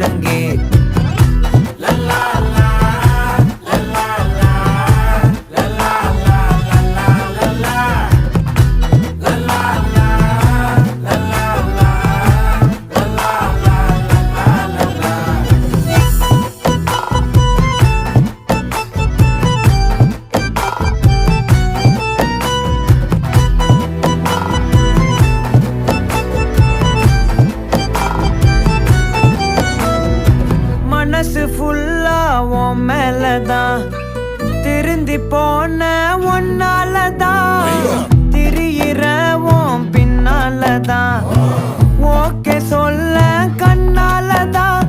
முழங்கே மனசு ஃபுல்லா உன் மேலதான் திருந்தி போன ஒன்னாலதான் திரியிற உன் பின்னாலதான் ஓகே சொல்ல கண்ணாலதான்